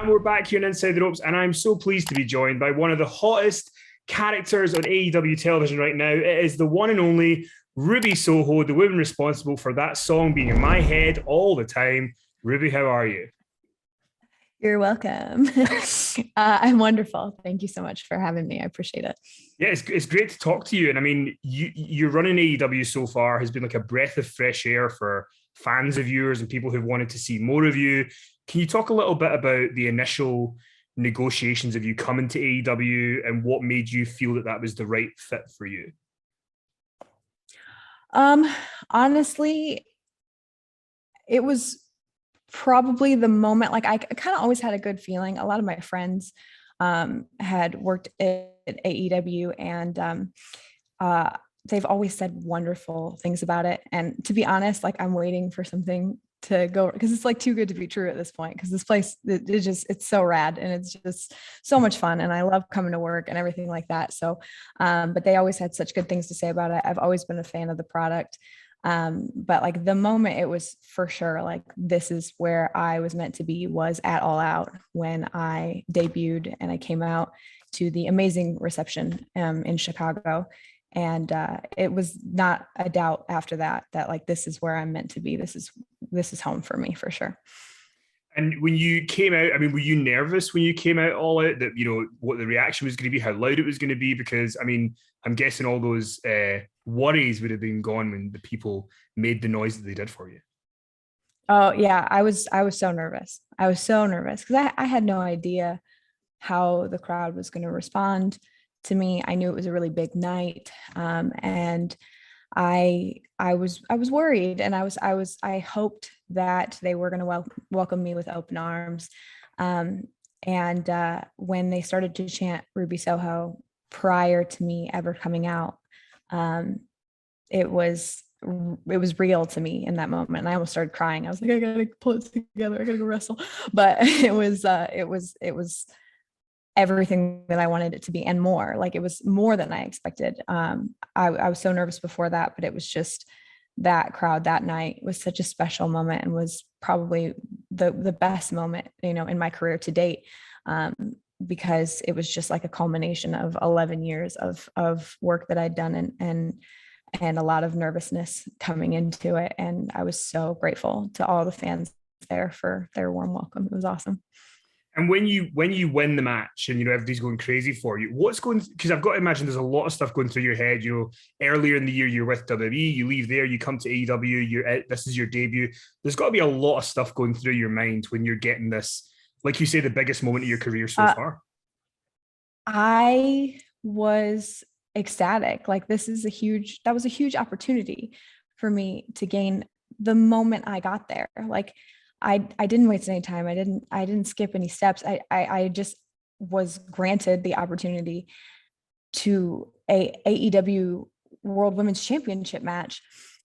And we're back here on Inside the Ropes, and I'm so pleased to be joined by one of the hottest characters on AEW television right now. It is the one and only Ruby Soho, the woman responsible for that song being in my head all the time. Ruby, how are you? You're welcome. I'm wonderful. Thank you so much for having me. I appreciate it. Yeah, it's great to talk to you. And I mean, you're running AEW so far has been like a breath of fresh air for fans of yours and people who've wanted to see more of you. Can you talk a little bit about the initial negotiations of you coming to AEW and what made you feel that that was the right fit for you? Honestly, it was probably the moment, like I kind of always had a good feeling. A lot of my friends had worked at AEW and they've always said wonderful things about it. And to be honest, like I'm waiting for something to go because it's like too good to be true at this point, because this place it's so rad and it's just so much fun and I love coming to work and everything like that. So but they always had such good things to say about it. I've always been a fan of the product. But like the moment it was for sure like this is where I was meant to be was at All Out when I debuted and I came out to the amazing reception in Chicago. And it was not a doubt after that like this is where I'm meant to be. This is home for me for sure. And when you came out, I mean, were you nervous when you came out All Out that, you know, what the reaction was going to be, how loud it was going to be? Because, I mean, I'm guessing all those worries would have been gone when the people made the noise that they did for you. Oh yeah, I was so nervous. I was so nervous because I had no idea how the crowd was going to respond to me. I knew it was a really big night, and I was worried, and I hoped that they were going to welcome me with open arms. And when they started to chant Ruby Soho prior to me ever coming out, it was real to me in that moment. And I almost started crying. I was like, I gotta pull it together. I gotta go wrestle. But it was everything that I wanted it to be and more. Like it was more than I expected. I was so nervous before that, but it was just that crowd that night was such a special moment and was probably the best moment, you know, in my career to date. Because it was just like a culmination of 11 years of work that I'd done and a lot of nervousness coming into it. And I was so grateful to all the fans there for their warm welcome. It was awesome. And when you win the match and, you know, everybody's going crazy for you, what's going, because I've got to imagine there's a lot of stuff going through your head. You know, earlier in the year you're with WWE, you leave there, you come to AEW, this is your debut. There's got to be a lot of stuff going through your mind when you're getting this, like you say, the biggest moment of your career so far. I was ecstatic. Like that was a huge opportunity for me to gain the moment I got there. Like I didn't waste any time. I didn't skip any steps. I just was granted the opportunity to a AEW World Women's Championship match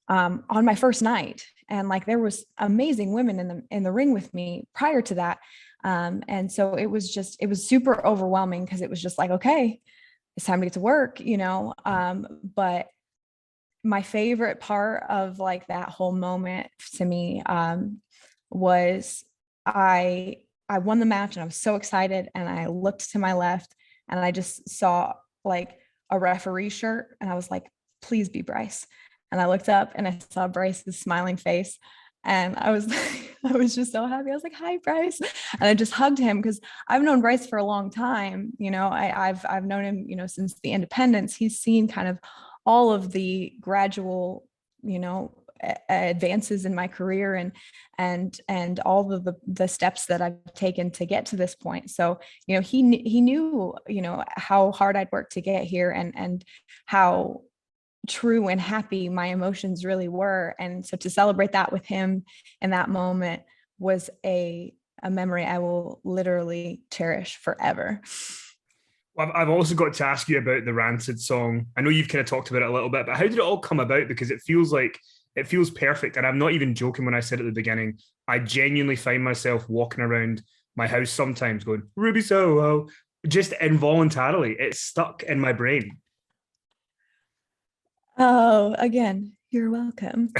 on my first night. And like there was amazing women in the ring with me prior to that. And so it was super overwhelming because it was just like, okay, it's time to get to work, you know? But my favorite part of like that whole moment to me was I won the match and I was so excited and I looked to my left and I just saw like a referee shirt and I was like, please be Bryce. And I looked up and I saw Bryce's smiling face. And I was just so happy. I was like, hi, Bryce. And I just hugged him because I've known Bryce for a long time. You know, I've known him, you know, since the independence. He's seen kind of all of the gradual, you know, advances in my career and all of the steps that I've taken to get to this point. So, you know, he knew, you know, how hard I'd worked to get here and how true and happy my emotions really were. And so to celebrate that with him in that moment was a memory I will literally cherish forever. Well, I've also got to ask you about the Rancid song. I know you've kind of talked about it a little bit, but how did it all come about? Because it feels perfect. And I'm not even joking when I said at the beginning, I genuinely find myself walking around my house sometimes going, Ruby Soho, just involuntarily. It's stuck in my brain. Oh, again, you're welcome.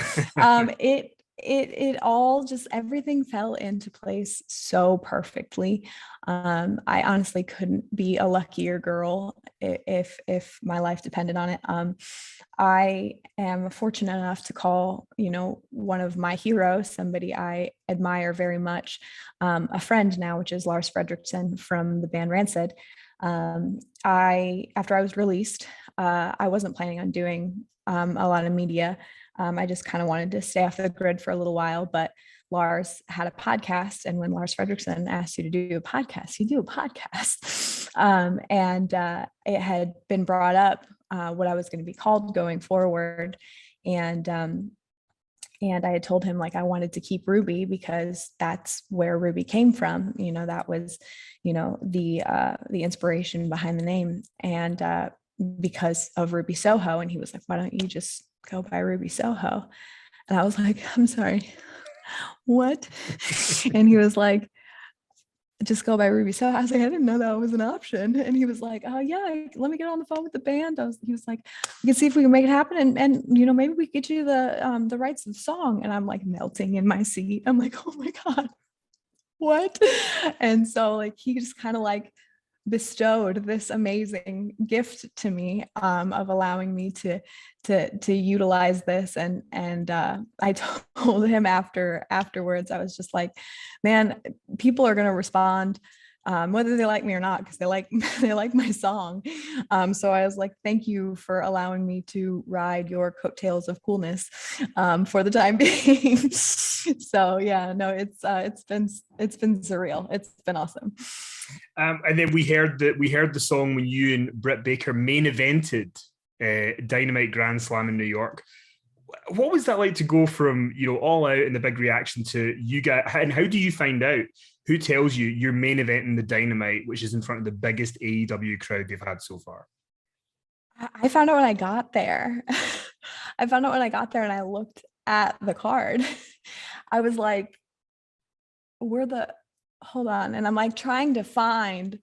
it all just, everything fell into place so perfectly. I honestly couldn't be a luckier girl if my life depended on it. I am fortunate enough to call, one of my heroes, somebody I admire very much, a friend now, which is Lars Fredriksson from the band Rancid. After I was released, I wasn't planning on doing a lot of media. I just kind of wanted to stay off the grid for a little while, but Lars had a podcast. And when Lars Fredriksson asked you to do a podcast, you do a podcast. And it had been brought up what I was going to be called going forward. And I had told him, like, I wanted to keep Ruby because that's where Ruby came from. That was, the inspiration behind the name. And because of Ruby Soho. And he was like, why don't you just go by Ruby Soho? And I was like, I'm sorry, what? And he was like, just go by Ruby Soho. I was like, I didn't know that was an option. And he was like, oh yeah, let me get on the phone with the band. He was like, we can see if we can make it happen. And maybe we could get you the rights of the song. And I'm like melting in my seat. I'm like, oh my God, what? And so like, he just kind of like bestowed this amazing gift to me, of allowing me to utilize this. And I told him afterwards, I was just like, man, people are going to respond whether they like me or not, because they like my song. So I was like, thank you for allowing me to ride your coattails of coolness for the time being. So yeah, no, it's been surreal. It's been awesome. And then we heard the song when you and Britt Baker main evented Dynamite Grand Slam in New York. What was that like to go from All Out and the big reaction to you guys? And how do you find out? Who tells you you're main eventing the Dynamite, which is in front of the biggest AEW crowd they've had so far? I found out when I got there. I found out when I got there and I looked at the card. I was like, hold on. And I'm like trying to find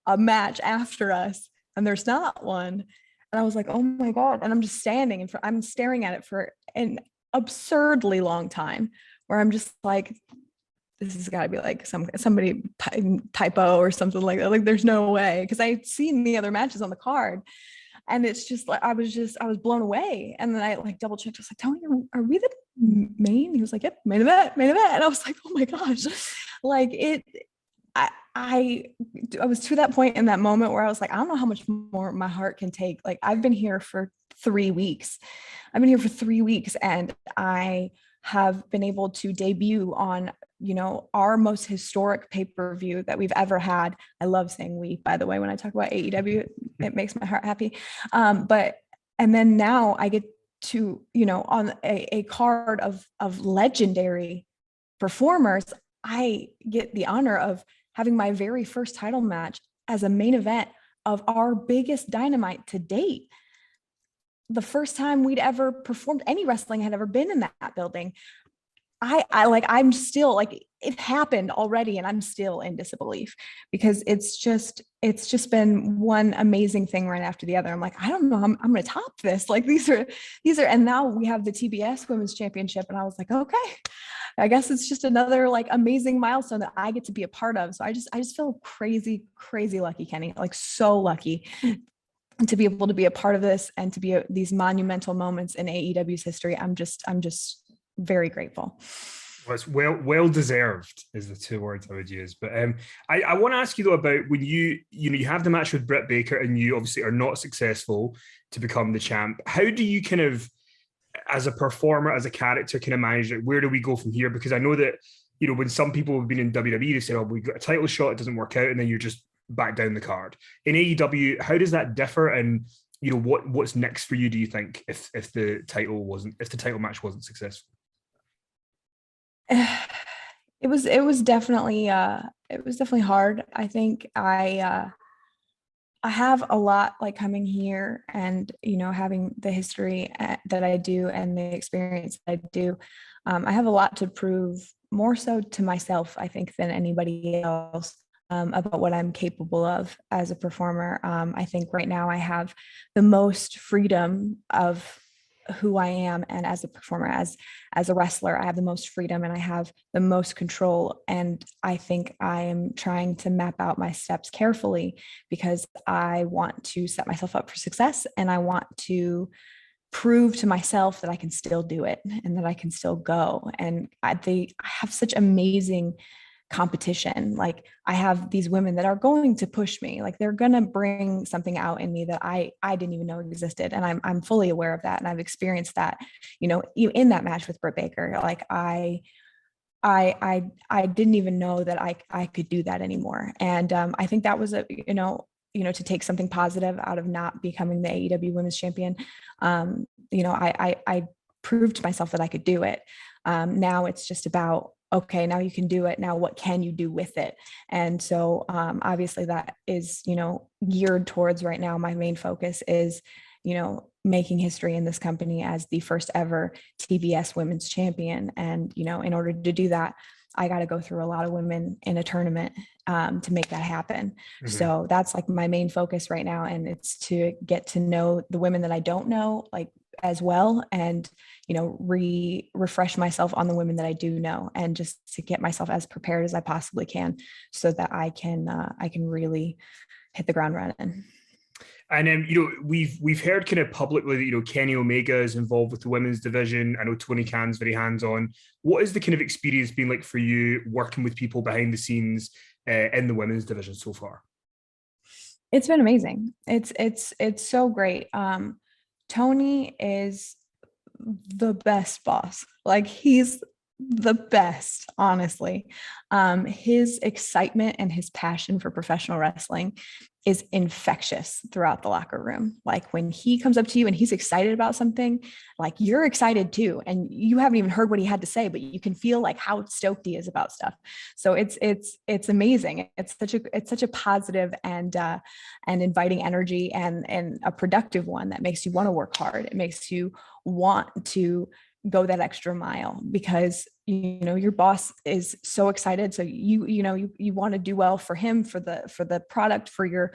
a match after us, and there's not one. And I was like, oh my God. And I'm just standing and I'm staring at it for an absurdly long time, where I'm just like, this has got to be like somebody typo or something like that. Like, there's no way. Cause I'd seen the other matches on the card, and it's just like, I was blown away. And then I like double checked. I was like, Tony, are we the main? He was like, yep, main event. And I was like, oh my gosh. Like I was to that point in that moment where I was like, I don't know how much more my heart can take. Like, I've been here for 3 weeks. And I have been able to debut on, our most historic pay-per-view that we've ever had. I love saying we, by the way, when I talk about AEW, it makes my heart happy. And then now I get to, on a card of legendary performers, I get the honor of having my very first title match as a main event of our biggest Dynamite to date. The first time we'd ever performed any wrestling had ever been in that building. I'm still like, it happened already, and I'm still in disbelief, because it's just been one amazing thing right after the other. I'm like, I don't know, I'm going to top this. Like, these are, and now we have the TBS Women's Championship, and I was like, okay, I guess it's just another like amazing milestone that I get to be a part of. So I just feel crazy lucky, Kenny, like so lucky to be able to be a part of this and to be these monumental moments in AEW's history. I'm just very grateful. Well, it's well deserved is the 2 words I would use. But I want to ask you though about when you have the match with Britt Baker and you obviously are not successful to become the champ. How do you kind of, as a performer, as a character, kind of manage it? Where do we go from here? Because I know that when some people have been in WWE, they say, "Oh, we got a title shot, it doesn't work out," and then you're just back down the card. In AEW, how does that differ? And what's next for you? Do you think if the title match wasn't successful? It was definitely hard. I think I have a lot, like, coming here and having the history that I do and the experience that I do. I have a lot to prove, more so to myself, I think, than anybody else, about what I'm capable of as a performer. I think right now I have the most freedom of who I am, and as a performer, as a wrestler, I have the most freedom and I have the most control. And I think I am trying to map out my steps carefully because I want to set myself up for success, and I want to prove to myself that I can still do it and that I can still go. And I have such amazing competition. Like, I have these women that are going to push me. Like, they're going to bring something out in me that I didn't even know existed. And I'm fully aware of that. And I've experienced that, in that match with Britt Baker. Like, I didn't even know that I could do that anymore. And I think that was to take something positive out of not becoming the AEW Women's Champion. I proved to myself that I could do it. Now it's just about, okay, now you can do it. Now what can you do with it? And so obviously that is, geared towards right now. My main focus is, making history in this company as the first ever TBS Women's Champion. And, in order to do that, I got to go through a lot of women in a tournament to make that happen. Mm-hmm. So that's like my main focus right now. And it's to get to know the women that I don't know, like, as well, and refresh myself on the women that I do know, and just to get myself as prepared as I possibly can so that I can really hit the ground running. And we've heard kind of publicly that Kenny Omega is involved with the women's division. I know Tony Khan's very hands-on. What is the kind of experience been like for you working with people behind the scenes in the women's division so far? It's been amazing. It's so great. Tony is the best boss. Like, he's the best, honestly. His excitement and his passion for professional wrestling is infectious throughout the locker room. Like, when he comes up to you and he's excited about something, like, you're excited too. And you haven't even heard what he had to say, but you can feel like how stoked he is about stuff. So it's amazing. It's such a positive and inviting energy, and a productive one that makes you want to work hard. It makes you want to go that extra mile because your boss is so excited, so you want to do well for him, for the product, for your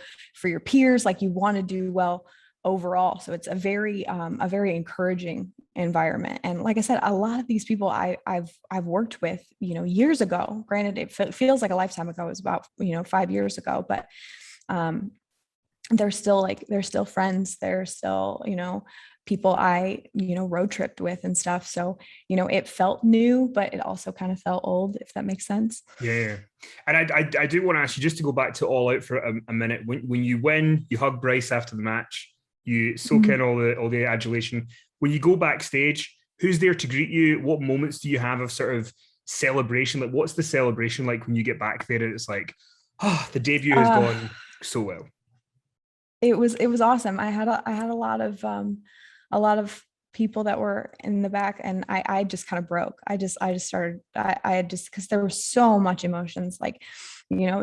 peers. Like, you want to do well overall. So it's a very encouraging environment. And like I said, a lot of these people I've worked with years ago. Granted, it feels like a lifetime ago. It was about 5 years ago, but they're still friends. They're still people I road tripped with and stuff. So it felt new, but it also kind of felt old, if that makes sense. Yeah. And I do want to ask you, just to go back to All Out for a minute, when you win, you hug Bryce after the match, you soak in all the adulation. When you go backstage, who's there to greet you? What moments do you have of sort of celebration? Like, what's the celebration like when you get back there and it's like, the debut has gone so well? It was awesome. I had a lot of people that were in the back, and I just kind of broke. I just started, because there was so much emotions, like,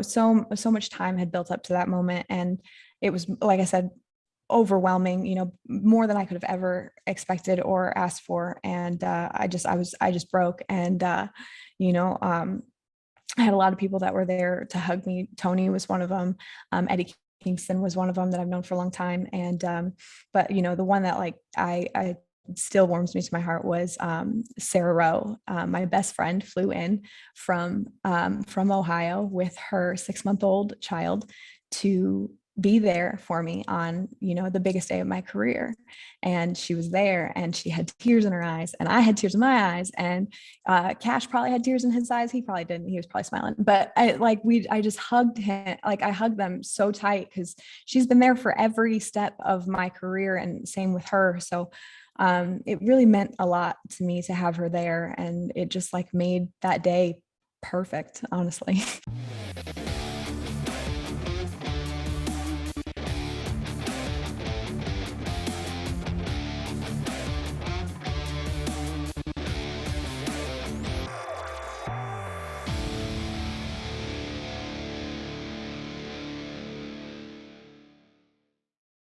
so much time had built up to that moment. And it was, like I said, overwhelming, more than I could have ever expected or asked for. And I just broke. And, I had a lot of people that were there to hug me. Tony was one of them. Eddie Kingston was one of them that I've known for a long time. And, but the one that like, I still warms me to my heart was Sarah Rowe. My best friend flew in from Ohio with her 6-month-old child to be there for me on, the biggest day of my career. And she was there, and she had tears in her eyes, and I had tears in my eyes, and Cash probably had tears in his eyes. He probably didn't. He was probably smiling, but I just hugged him. Like, I hugged them so tight because she's been there for every step of my career, and same with her. So it really meant a lot to me to have her there, and it just like made that day perfect, honestly.